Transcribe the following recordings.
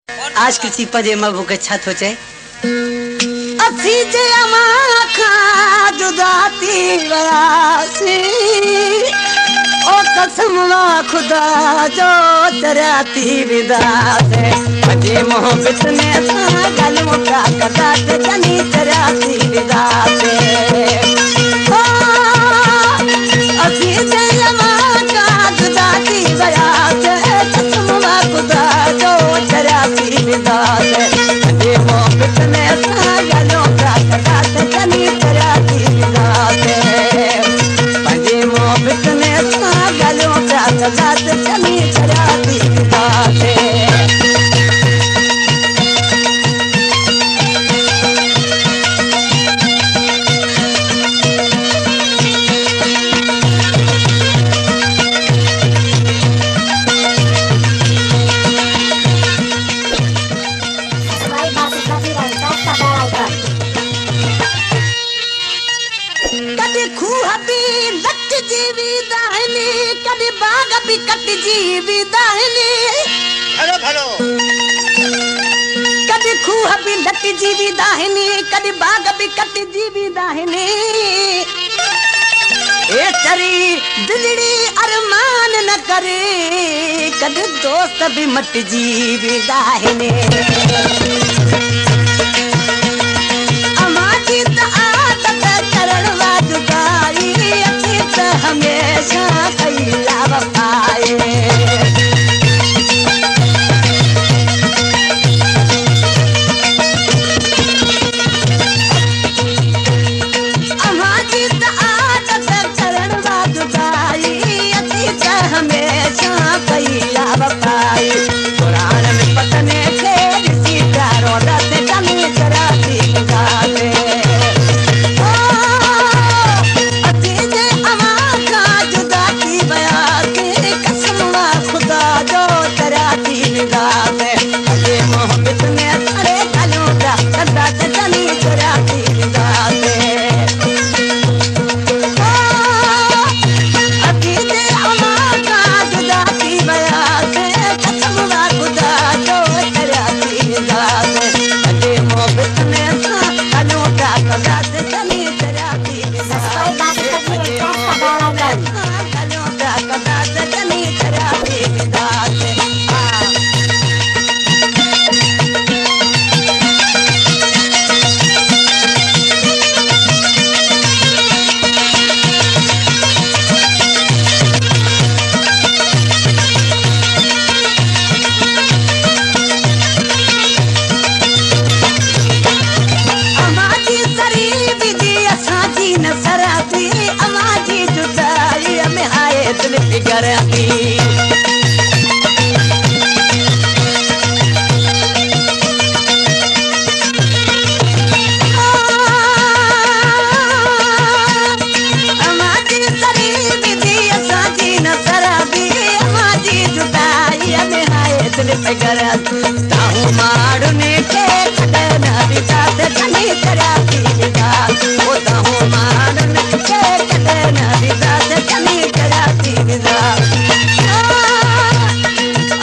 आज किसी पदे मबू के छत हो जाए अथी जे अमा खा जुदाती वयासी ओ कसमवा खुदा जो तराती विदा से अजे मोहब्बत ने था गलों का कदा ते जनी तराती विदा से अथी जे अमा खा जुदाती वयासी कसमवा खुदा जो तराती विदा से अजे मोहब्बत ने था गलों का कदा ते जनी तराती विदा से अजे मोहब्बत ने था गलों का कदा ते जनी तराती विदा से कदी खूह भी लट जीवी दाहिनी कदी बाग भी कट जीवी दाहिनी हेलो हेलो कदी खूह भी लट जीवी दाहिनी कदी बाग भी कट जीवी दाहिनी ए तरी दिलड़ी अरमान न करे कदी दोस्त भी मट जीवी दाहिनी अमाजी त आदत करण वाजुदाई अची त हमेशा कैला वफाए अमाजी त आदत करण वाजुदाई अची त हमेशा कैला वफाए कुरान में पतने खे ऋषि प्यारो दस कमी कराती गाते अति जे अमा का जुदाती बयाते कसमवा खुदा जो तराती गाते अजे मोहब्बत में सारे गलों का कदा से जनी तराती गाते अति जे अमा का जुदाती बयाते कसमवा खुदा जो तराती गाते अजे मोहब्बत में सारे गलों का कदा से जनी तराती गलों का कदा से जनी तराती गाते अमाजी सरी विधि असांजी न सराती अमाजी जुदाई में आए दिल फिगरती अमाजी सरी विधि असांजी न सराती अमाजी जुदाई में आए दिल फिगरती ताहू मारने के खटना बिता से जनी तराती विदा ओ ताहू मारने के खटना बिता से जनी तराती विदा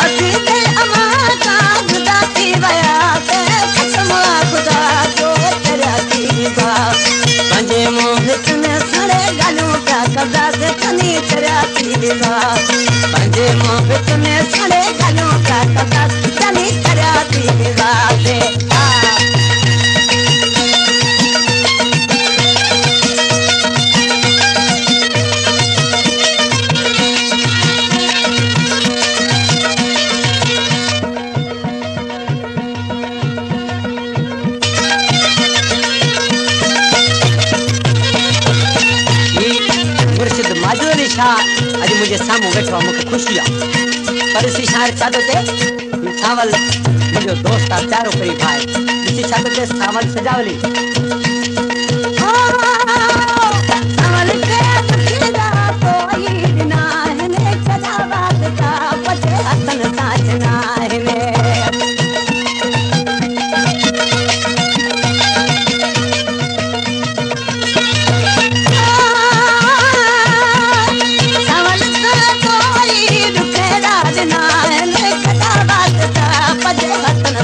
अति जे अमा का जुदाती वया से कसमवा खुदा जो तराती विदा पंजे मोहब्बत में सड़े गलों का कदा से जनी तराती विदा पंजे मोहब्बत में सड़े गलों का कदा से जनी तराती विदा से मुर्शिद माजूर अली शाह अज मुझे सामू बैठो मुझे खुशी आहे पर इसी शायर चाहतो थे सावल मुझो दोस्त आ चारो करी भाई इसी चाहतो थे सावल सजावली सावल के दुखीदा कोई ना है ने सजावत का पते हसन साजना है ने सावल का कोई दुखेरा ना है ने सजावत का पते हसन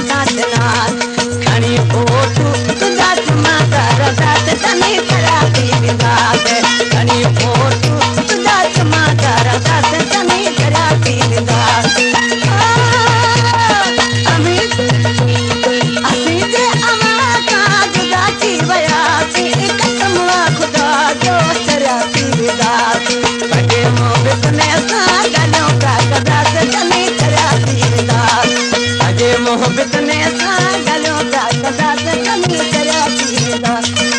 बिकने सा गलों का कदा से चली चला पीरदास अजे मोह बिकने सा गलों का कदा से चली चला पीरदास